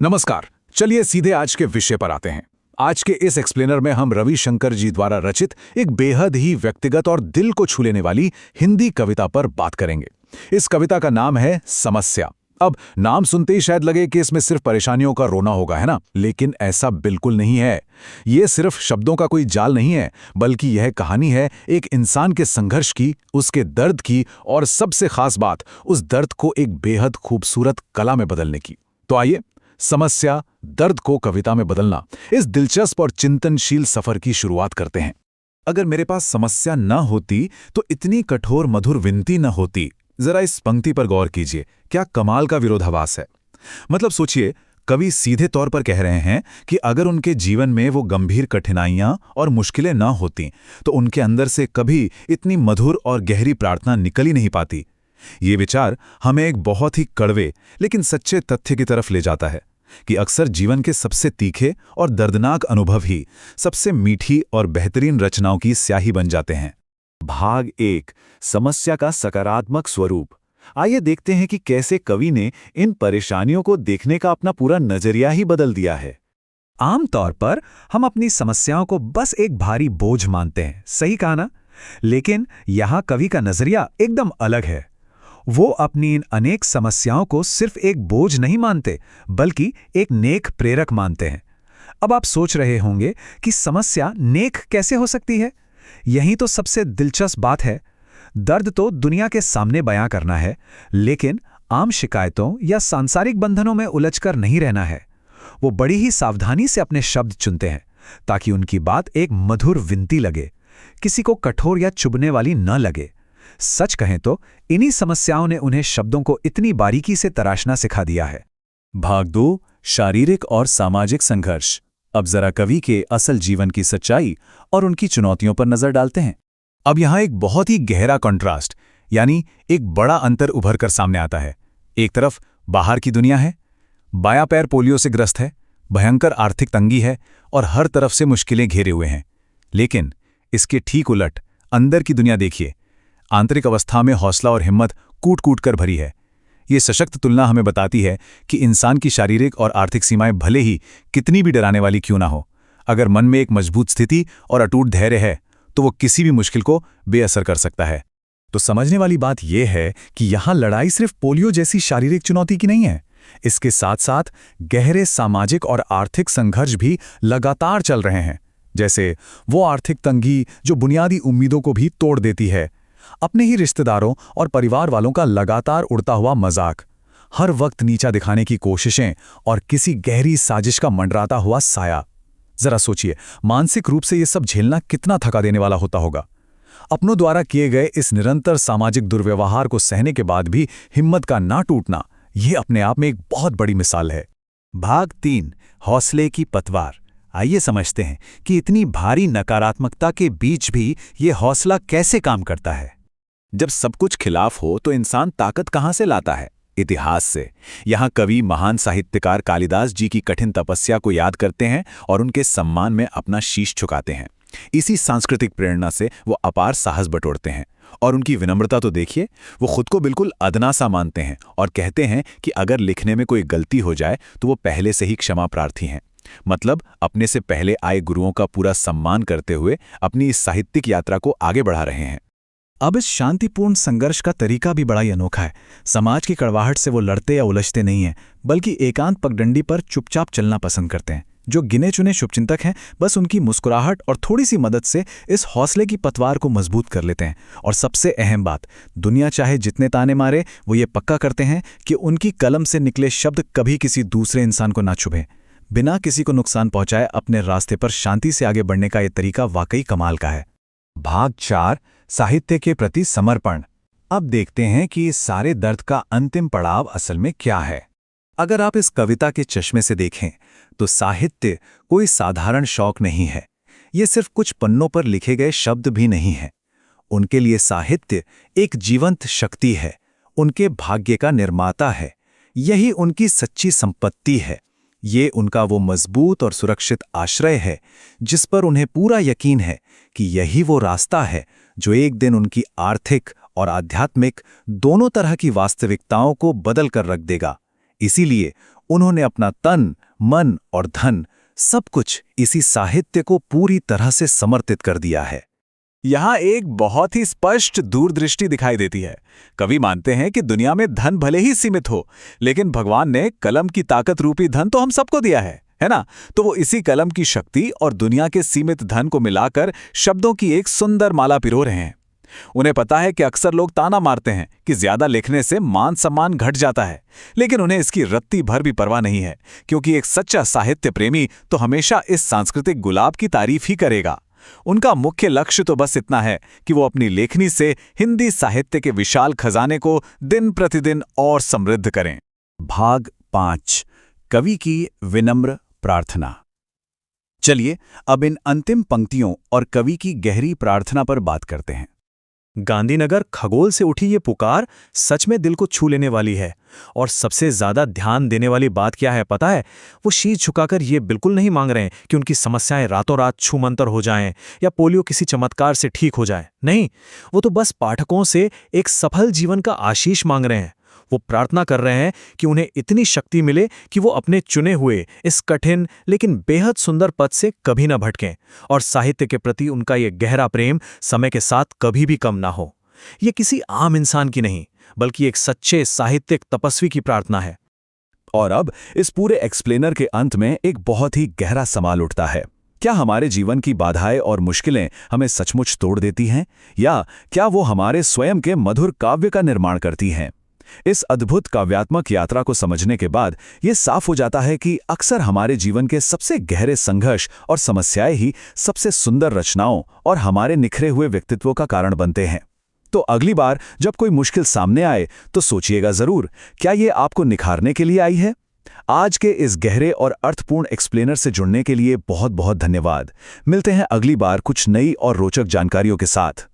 नमस्कार। चलिए सीधे आज के विषय पर आते हैं। आज के इस एक्सप्लेनर में हम रविशंकर जी द्वारा रचित एक बेहद ही व्यक्तिगत और दिल को छू लेने वाली हिंदी कविता पर बात करेंगे। इस कविता का नाम है समस्या। अब नाम सुनते ही शायद लगे कि इसमें सिर्फ परेशानियों का रोना होगा, है ना? लेकिन ऐसा बिल्कुल नहीं है। ये सिर्फ शब्दों का कोई जाल नहीं है, बल्कि यह कहानी है एक इंसान के संघर्ष की, उसके दर्द की और सबसे खास बात, उस दर्द को एक बेहद खूबसूरत कला में बदलने की। तो आइए, समस्या, दर्द को कविता में बदलना, इस दिलचस्प और चिंतनशील सफर की शुरुआत करते हैं। अगर मेरे पास समस्या न होती तो इतनी कठोर मधुर विनती न होती। जरा इस पंक्ति पर गौर कीजिए, क्या कमाल का विरोधाभास है। मतलब सोचिए, कवि सीधे तौर पर कह रहे हैं कि अगर उनके जीवन में वो गंभीर कठिनाइयां और मुश्किलें न होती तो उनके अंदर से कभी इतनी मधुर और गहरी प्रार्थना निकल ही नहीं पाती। ये विचार हमें एक बहुत ही कड़वे लेकिन सच्चे तथ्य की तरफ ले जाता है कि अक्सर जीवन के सबसे तीखे और दर्दनाक अनुभव ही सबसे मीठी और बेहतरीन रचनाओं की स्याही बन जाते हैं। भाग 1, समस्या का सकारात्मक स्वरूप। आइए देखते हैं कि कैसे कवि ने इन परेशानियों को देखने का अपना पूरा नजरिया ही बदल दिया है। आमतौर पर हम अपनी समस्याओं को बस एक भारी बोझ मानते हैं, सही कहा ना? लेकिन यहाँ कवि का नजरिया एकदम अलग है। वो अपनी इन अनेक समस्याओं को सिर्फ एक बोझ नहीं मानते, बल्कि एक नेक प्रेरक मानते हैं। अब आप सोच रहे होंगे कि समस्या नेक कैसे हो सकती है? यही तो सबसे दिलचस्प बात है। दर्द तो दुनिया के सामने बयां करना है, लेकिन आम शिकायतों या सांसारिक बंधनों में उलझकर नहीं रहना है। वो बड़ी ही सावधानी से अपने शब्द चुनते हैं ताकि उनकी बात एक मधुर विनती लगे, किसी को कठोर या चुभने वाली न लगे। सच कहें तो इन्हीं समस्याओं ने उन्हें शब्दों को इतनी बारीकी से तराशना सिखा दिया है। भाग 2, शारीरिक और सामाजिक संघर्ष। अब जरा कवि के असल जीवन की सच्चाई और उनकी चुनौतियों पर नजर डालते हैं। अब यहाँ एक बहुत ही गहरा कॉन्ट्रास्ट, यानी एक बड़ा अंतर उभर कर सामने आता है। एक तरफ बाहर की दुनिया है, बायां पैर पोलियो से ग्रस्त है, भयंकर आर्थिक तंगी है और हर तरफ से मुश्किलें घेरे हुए हैं। लेकिन इसके ठीक उलट अंदर की दुनिया देखिए। आंतरिक अवस्था में हौसला और हिम्मत कूट कूट कर भरी है। ये सशक्त तुलना हमें बताती है कि इंसान की शारीरिक और आर्थिक सीमाएं भले ही कितनी भी डराने वाली क्यों ना हो, अगर मन में एक मजबूत स्थिति और अटूट धैर्य है तो वो किसी भी मुश्किल को बेअसर कर सकता है। तो समझने वाली बात यह है कि यहाँ लड़ाई सिर्फ पोलियो जैसी शारीरिक चुनौती की नहीं है। इसके साथ साथ गहरे सामाजिक और आर्थिक संघर्ष भी लगातार चल रहे हैं। जैसे वो आर्थिक तंगी जो बुनियादी उम्मीदों को भी तोड़ देती है, अपने ही रिश्तेदारों और परिवार वालों का लगातार उड़ता हुआ मजाक, हर वक्त नीचा दिखाने की कोशिशें और किसी गहरी साजिश का मंडराता हुआ साया। जरा सोचिए, मानसिक रूप से ये सब झेलना कितना थका देने वाला होता होगा। अपनों द्वारा किए गए इस निरंतर सामाजिक दुर्व्यवहार को सहने के बाद भी हिम्मत का ना टूटना, ये अपने आप में एक बहुत बड़ी मिसाल है। भाग 3, हौसले की पतवार। आइए समझते हैं कि इतनी भारी नकारात्मकता के बीच भी ये हौसला कैसे काम करता है। जब सब कुछ खिलाफ हो तो इंसान ताकत कहां से लाता है? इतिहास से। यहाँ कवि महान साहित्यकार कालिदास जी की कठिन तपस्या को याद करते हैं और उनके सम्मान में अपना शीश झुकाते हैं। इसी सांस्कृतिक प्रेरणा से वो अपार साहस बटोरते हैं। और उनकी विनम्रता तो देखिए, वो खुद को बिल्कुल अदना सा मानते हैं और कहते हैं कि अगर लिखने में कोई गलती हो जाए तो वो पहले से ही क्षमा प्रार्थी हैं। मतलब अपने से पहले आए गुरुओं का पूरा सम्मान करते हुए अपनी इस साहित्यिक यात्रा को आगे बढ़ा रहे हैं। अब इस शांतिपूर्ण संघर्ष का तरीका भी बड़ा ही अनोखा है। समाज की कड़वाहट से वो लड़ते या उलझते नहीं हैं, बल्कि एकांत पगडंडी पर चुपचाप चलना पसंद करते हैं। जो गिने चुने शुभचिंतक हैं, बस उनकी मुस्कुराहट और थोड़ी सी मदद से इस हौसले की पतवार को मजबूत कर लेते हैं। और सबसे अहम बात, दुनिया चाहे जितने ताने मारे, वो ये पक्का करते हैं कि उनकी कलम से निकले शब्द कभी किसी दूसरे इंसान को ना छुभें। बिना किसी को नुकसान पहुंचाए अपने रास्ते पर शांति से आगे बढ़ने का ये तरीका वाकई कमाल का है। भाग 4, साहित्य के प्रति समर्पण। अब देखते हैं कि इस सारे दर्द का अंतिम पड़ाव असल में क्या है। अगर आप इस कविता के चश्मे से देखें तो साहित्य कोई साधारण शौक नहीं है। ये सिर्फ कुछ पन्नों पर लिखे गए शब्द भी नहीं है। उनके लिए साहित्य एक जीवंत शक्ति है, उनके भाग्य का निर्माता है। यही उनकी सच्ची संपत्ति है। ये उनका वो मजबूत और सुरक्षित आश्रय है जिस पर उन्हें पूरा यकीन है कि यही वो रास्ता है जो एक दिन उनकी आर्थिक और आध्यात्मिक दोनों तरह की वास्तविकताओं को बदल कर रख देगा। इसीलिए उन्होंने अपना तन, मन और धन सब कुछ इसी साहित्य को पूरी तरह से समर्पित कर दिया है। यहाँ एक बहुत ही स्पष्ट दूरदृष्टि दिखाई देती है। कवि मानते हैं कि दुनिया में धन भले ही सीमित हो, लेकिन भगवान ने कलम की ताकत रूपी धन तो हम सबको दिया है ना? तो वो इसी कलम की शक्ति और दुनिया के सीमित धन को मिलाकर शब्दों की एक सुंदर माला पिरो रहे हैं। उन्हें पता है कि अक्सर लोग ताना मारते हैं कि ज्यादा लिखने से मान सम्मान घट जाता है, लेकिन उन्हें इसकी रत्ती भर भी परवाह नहीं है, क्योंकि एक सच्चा साहित्य प्रेमी तो हमेशा इस सांस्कृतिक गुलाब की तारीफ ही करेगा। उनका मुख्य लक्ष्य तो बस इतना है कि वो अपनी लेखनी से हिंदी साहित्य के विशाल खजाने को दिन प्रतिदिन और समृद्ध करें। भाग 5, कवि की विनम्र प्रार्थना। चलिए अब इन अंतिम पंक्तियों और कवि की गहरी प्रार्थना पर बात करते हैं। गांधीनगर खगोल से उठी ये पुकार सच में दिल को छू लेने वाली है। और सबसे ज्यादा ध्यान देने वाली बात क्या है पता है? वो शीश झुकाकर ये बिल्कुल नहीं मांग रहे हैं कि उनकी समस्याएं रातों रात छूमंतर हो जाएं या पोलियो किसी चमत्कार से ठीक हो जाए। नहीं, वो तो बस पाठकों से एक सफल जीवन का आशीष मांग रहे हैं। वो प्रार्थना कर रहे हैं कि उन्हें इतनी शक्ति मिले कि वो अपने चुने हुए इस कठिन लेकिन बेहद सुंदर पथ से कभी न भटकें, और साहित्य के प्रति उनका ये गहरा प्रेम समय के साथ कभी भी कम ना हो। ये किसी आम इंसान की नहीं, बल्कि एक सच्चे साहित्यिक तपस्वी की प्रार्थना है। और अब इस पूरे एक्सप्लेनर के अंत में एक बहुत ही गहरा सवाल उठता है। क्या हमारे जीवन की बाधाएं और मुश्किलें हमें सचमुच तोड़ देती हैं, या क्या वो हमारे स्वयं के मधुर काव्य का निर्माण करती हैं? इस अद्भुत काव्यात्मक यात्रा को समझने के बाद ये साफ हो जाता है कि अक्सर हमारे जीवन के सबसे गहरे संघर्ष और समस्याएं ही सबसे सुंदर रचनाओं और हमारे निखरे हुए व्यक्तित्व का कारण बनते हैं। तो अगली बार जब कोई मुश्किल सामने आए तो सोचिएगा जरूर, क्या ये आपको निखारने के लिए आई है? आज के इस गहरे और अर्थपूर्ण एक्सप्लेनर से जुड़ने के लिए बहुत बहुत धन्यवाद। मिलते हैं अगली बार कुछ नई और रोचक जानकारियों के साथ।